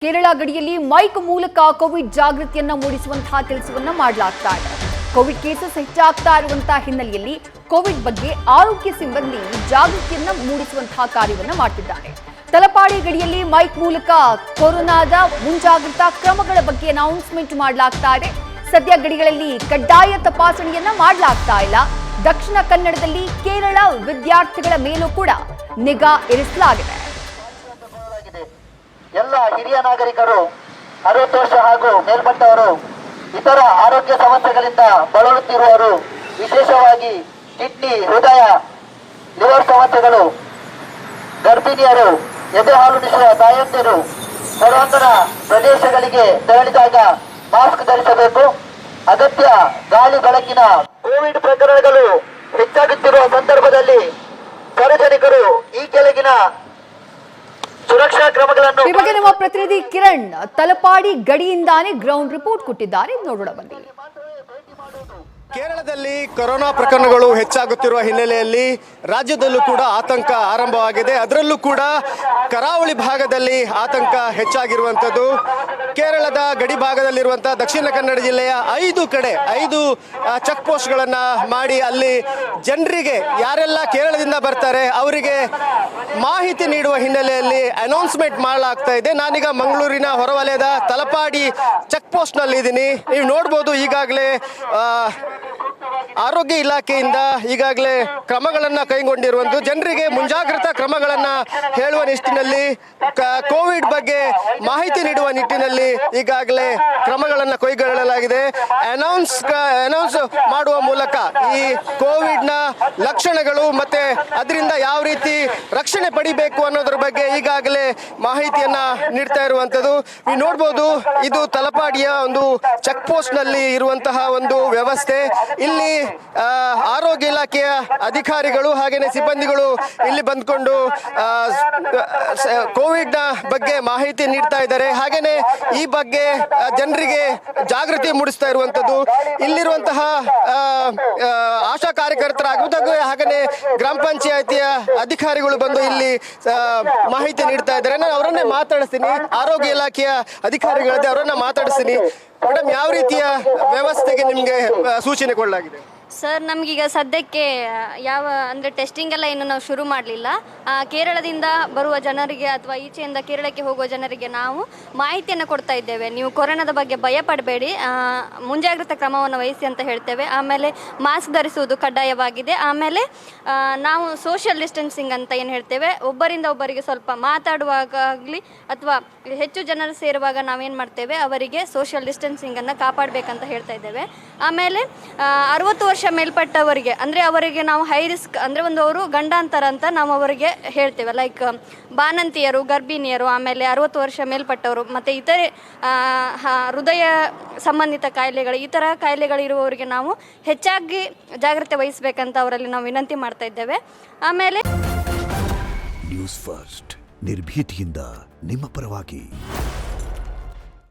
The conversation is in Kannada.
ಕೇರಳ ಗಡಿಯಲ್ಲಿ ಮೈಕ್ ಮೂಲಕ ಕೋವಿಡ್ ಜಾಗೃತಿಯನ್ನ ಮೂಡಿಸುವಂತಹ ಕೆಲಸವನ್ನ ಮಾಡಲಾಗ್ತಾ ಇದೆ. ಕೋವಿಡ್ ಕೇಸಸ್ ಹೆಚ್ಚಾಗ್ತಾ ಇರುವಂತಹ ಹಿನ್ನೆಲೆಯಲ್ಲಿ ಕೋವಿಡ್ ಬಗ್ಗೆ ಆರೋಗ್ಯ ಸಿಬ್ಬಂದಿ ಜಾಗೃತಿಯನ್ನ ಮೂಡಿಸುವಂತಹ ಕಾರ್ಯವನ್ನ ಮಾಡ್ತಿದ್ದಾರೆ. ತಲಪಾಡಿ ಗಡಿಯಲ್ಲಿ ಮೈಕ್ ಮೂಲಕ ಕೊರೋನಾದ ಮುಂಜಾಗ್ರತಾ ಕ್ರಮಗಳ ಬಗ್ಗೆ ಅನೌನ್ಸ್ಮೆಂಟ್ ಮಾಡಲಾಗ್ತಾ ಇದೆ. ಸದ್ಯ ಗಡಿಗಳಲ್ಲಿ ಕಡ್ಡಾಯ ತಪಾಸಣೆಯನ್ನ ಮಾಡಲಾಗ್ತಾ ಇಲ್ಲ. ದಕ್ಷಿಣ ಕನ್ನಡದಲ್ಲಿ ಕೇರಳ ವಿದ್ಯಾರ್ಥಿಗಳ ಮೇಲೂ ಕೂಡ ನಿಗಾ ಇರಿಸಲಾಗಿದೆ. ಎಲ್ಲ ಹಿರಿಯ ನಾಗರಿಕರು 60 ವರ್ಷ ಹಾಗೂ ಮೇಲ್ಪಟ್ಟವರು, ಇತರ ಆರೋಗ್ಯ ಸಮಸ್ಯೆಗಳಿಂದ ಬಳಲುತ್ತಿರುವವರು, ವಿಶೇಷವಾಗಿ ಕಿಡ್ನಿ, ಹೃದಯ, ಲಿವರ್ ಸಮಸ್ಯೆಗಳು, ಗರ್ಭಿಣಿಯರು, ಎದೆ ಹಾಲುಣಿಸುವ ತಾಯಂದಿರು ಹೊರಾಂಗಣ ಪ್ರದೇಶಗಳಿಗೆ ತೆರಳಿದಾಗ ಮಾಸ್ಕ್ ಧರಿಸಬೇಕು. ಅಗತ್ಯ ಗಾಳಿ ಬೆಳಕಿನ ಕೋವಿಡ್ ಪ್ರಕರಣಗಳು ಹೆಚ್ಚಾಗುತ್ತಿರುವ ಸಂದರ್ಭದಲ್ಲಿ ಸಾರ್ವಜನಿಕರು ಈ ಕೆಳಗಿನ ಸುರಕ್ಷಾ ಕ್ರಮಗಳನ್ನು ಈ ಬಗ್ಗೆ ನಮ್ಮ ಪ್ರತಿನಿಧಿ ಕಿರಣ್ ತಲಪಾಡಿ ಗಡಿಯಿಂದಾನೇ ಗ್ರೌಂಡ್ ರಿಪೋರ್ಟ್ ಕೊಟ್ಟಿದ್ದಾರೆ. ನೋಡೋಣ ಬನ್ನಿ. ಕೇರಳದಲ್ಲಿ ಕೊರೋನಾ ಪ್ರಕರಣಗಳು ಹೆಚ್ಚಾಗುತ್ತಿರುವ ಹಿನ್ನೆಲೆಯಲ್ಲಿ ರಾಜ್ಯದಲ್ಲೂ ಕೂಡ ಆತಂಕ ಆರಂಭವಾಗಿದೆ. ಅದರಲ್ಲೂ ಕೂಡ ಕರಾವಳಿ ಭಾಗದಲ್ಲಿ ಆತಂಕ ಹೆಚ್ಚಾಗಿರುವಂಥದ್ದು. ಕೇರಳದ ಗಡಿ ಭಾಗದಲ್ಲಿರುವಂತಹ ದಕ್ಷಿಣ ಕನ್ನಡ ಜಿಲ್ಲೆಯ 5 ಚೆಕ್ ಪೋಸ್ಟ್ಗಳನ್ನು ಮಾಡಿ ಅಲ್ಲಿ ಜನರಿಗೆ ಯಾರೆಲ್ಲ ಕೇರಳದಿಂದ ಬರ್ತಾರೆ ಅವರಿಗೆ ಮಾಹಿತಿ ನೀಡುವ ಹಿನ್ನೆಲೆಯಲ್ಲಿ ಅನೌನ್ಸ್ಮೆಂಟ್ ಮಾಡಲಾಗ್ತಾ ಇದೆ. ನಾನೀಗ ಮಂಗಳೂರಿನ ಹೊರವಲಯದ ತಲಪಾಡಿ ಚೆಕ್ ಪೋಸ್ಟ್ನಲ್ಲಿ ಇದ್ದೀನಿ. ನೀವು ನೋಡ್ಬೋದು, ಈಗಾಗಲೇ ಆರೋಗ್ಯ ಇಲಾಖೆಯಿಂದ ಈಗಾಗಲೇ ಕ್ರಮಗಳನ್ನು ಕೈಗೊಂಡಿರುವಂಥದ್ದು. ಜನರಿಗೆ ಮುಂಜಾಗ್ರತಾ ಕ್ರಮಗಳನ್ನು ಹೇಳುವ ನಿಟ್ಟಿನಲ್ಲಿ, ಕೋವಿಡ್ ಬಗ್ಗೆ ಮಾಹಿತಿ ನೀಡುವ ನಿಟ್ಟಿನಲ್ಲಿ ಈಗಾಗಲೇ ಕ್ರಮಗಳನ್ನು ಕೈಗೊಳ್ಳಲಾಗಿದೆ. ಅನೌನ್ಸ್ ಮಾಡುವ ಮೂಲಕ ಈ ಕೋವಿಡ್ನ ಲಕ್ಷಣಗಳು ಮತ್ತೆ ಅದರಿಂದ ಯಾವ ರೀತಿ ರಕ್ಷಣೆ ಪಡಿಬೇಕು ಅನ್ನೋದ್ರ ಬಗ್ಗೆ ಈಗಾಗಲೇ ಮಾಹಿತಿಯನ್ನ ನೀಡ್ತಾ ಇರುವಂಥದ್ದು. ನೀವು ನೋಡ್ಬೋದು, ಇದು ತಲಪಾಡಿಯ ಒಂದು ಚೆಕ್ ಪೋಸ್ಟ್ ನಲ್ಲಿ ಇರುವಂತಹ ಒಂದು ವ್ಯವಸ್ಥೆ. ಇಲ್ಲಿ ಆರೋಗ್ಯ ಇಲಾಖೆಯ ಅಧಿಕಾರಿಗಳು ಹಾಗೇನೆ ಸಿಬ್ಬಂದಿಗಳು ಇಲ್ಲಿ ಬಂದ್ಕೊಂಡು ಕೋವಿಡ್ ನ ಬಗ್ಗೆ ಮಾಹಿತಿ ನೀಡ್ತಾ ಇದ್ದಾರೆ. ಹಾಗೇನೆ ಈ ಬಗ್ಗೆ ಜನರಿಗೆ ಜಾಗೃತಿ ಮೂಡಿಸ್ತಾ ಇರುವಂತದ್ದು. ಇಲ್ಲಿರುವಂತಹ ಆಶಾ ಕಾರ್ಯಕರ್ತರಾಗುವುದು ಹಾಗೇನೆ ಗ್ರಾಮ ಪಂಚಾಯತಿಯ ಅಧಿಕಾರಿಗಳು ಬಂದು ಇಲ್ಲಿ ಮಾಹಿತಿ ನೀಡ್ತಾ ಇದ್ದಾರೆ. ನಾನು ಅವರನ್ನೇ ಮಾತಾಡಿಸ್ತೀನಿ, ಆರೋಗ್ಯ ಇಲಾಖೆಯ ಅಧಿಕಾರಿಗಳಿದೆ, ಅವರನ್ನ ಮಾತಾಡಿಸ್ತೀನಿ. ಮೇಡಮ್, ಯಾವ ರೀತಿಯ ವ್ಯವಸ್ಥೆಗೆ ನಿಮಗೆ ಸೂಚನೆ ಕೊಡಲಾಗಿದೆ? ಸರ್, ನಮಗೀಗ ಸದ್ಯಕ್ಕೆ ಅಂದರೆ ಟೆಸ್ಟಿಂಗ್ ಎಲ್ಲ ಇನ್ನು ನಾವು ಶುರು ಮಾಡಲಿಲ್ಲ. ಕೇರಳದಿಂದ ಬರುವ ಜನರಿಗೆ ಅಥವಾ ಈಚೆಯಿಂದ ಕೇರಳಕ್ಕೆ ಹೋಗುವ ಜನರಿಗೆ ನಾವು ಮಾಹಿತಿಯನ್ನು ಕೊಡ್ತಾ ಇದ್ದೇವೆ. ನೀವು ಕೊರೋನಾದ ಬಗ್ಗೆ ಭಯ ಪಡಬೇಡಿ, ಮುಂಜಾಗ್ರತಾ ಕ್ರಮವನ್ನು ವಹಿಸಿ ಅಂತ ಹೇಳ್ತೇವೆ. ಆಮೇಲೆ ಮಾಸ್ಕ್ ಧರಿಸುವುದು ಕಡ್ಡಾಯವಾಗಿದೆ. ಆಮೇಲೆ ನಾವು ಸೋಷಿಯಲ್ ಡಿಸ್ಟೆನ್ಸಿಂಗ್ ಅಂತ ಏನು ಹೇಳ್ತೇವೆ, ಒಬ್ಬರಿಂದ ಒಬ್ಬರಿಗೆ ಸ್ವಲ್ಪ ಮಾತಾಡುವಾಗಲಿ ಅಥವಾ ಹೆಚ್ಚು ಜನರು ಸೇರುವಾಗ ನಾವೇನು ಮಾಡ್ತೇವೆ, ಅವರಿಗೆ ಸೋಷಿಯಲ್ ಡಿಸ್ಟೆನ್ಸಿಂಗನ್ನು ಕಾಪಾಡಬೇಕಂತ ಹೇಳ್ತಾ ಇದ್ದೇವೆ. ಆಮೇಲೆ 60 ವರ್ಷ ಮೇಲ್ಪಟ್ಟವರಿಗೆ ಅಂದರೆ ಅವರಿಗೆ ನಾವು ಹೈ ರಿಸ್ಕ್ ಅಂದರೆ ಅವರು ಗಂಡಾಂತರ ಅಂತ ನಾವು ಅವರಿಗೆ ಹೇಳ್ತೇವೆ. ಲೈಕ್ ಬಾಣಂತಿಯರು, ಗರ್ಭಿಣಿಯರು, ಆಮೇಲೆ 60 ವರ್ಷ ಮೇಲ್ಪಟ್ಟವರು ಮತ್ತು ಇತರೆ ಹೃದಯ ಸಂಬಂಧಿತ ಕಾಯಿಲೆಗಳು, ಈ ಥರ ಕಾಯಿಲೆಗಳಿರುವವರಿಗೆ ನಾವು ಹೆಚ್ಚಾಗಿ ಜಾಗ್ರತೆ ವಹಿಸಬೇಕಂತ ಅವರಲ್ಲಿ ನಾವು ವಿನಂತಿ ಮಾಡ್ತಾ ಇದ್ದೇವೆ. ಆಮೇಲೆ ನ್ಯೂಸ್ ಫಸ್ಟ್ ನಿರ್ಭೀತಿಯಿಂದ ನಿಮ್ಮ ಪರವಾಗಿ.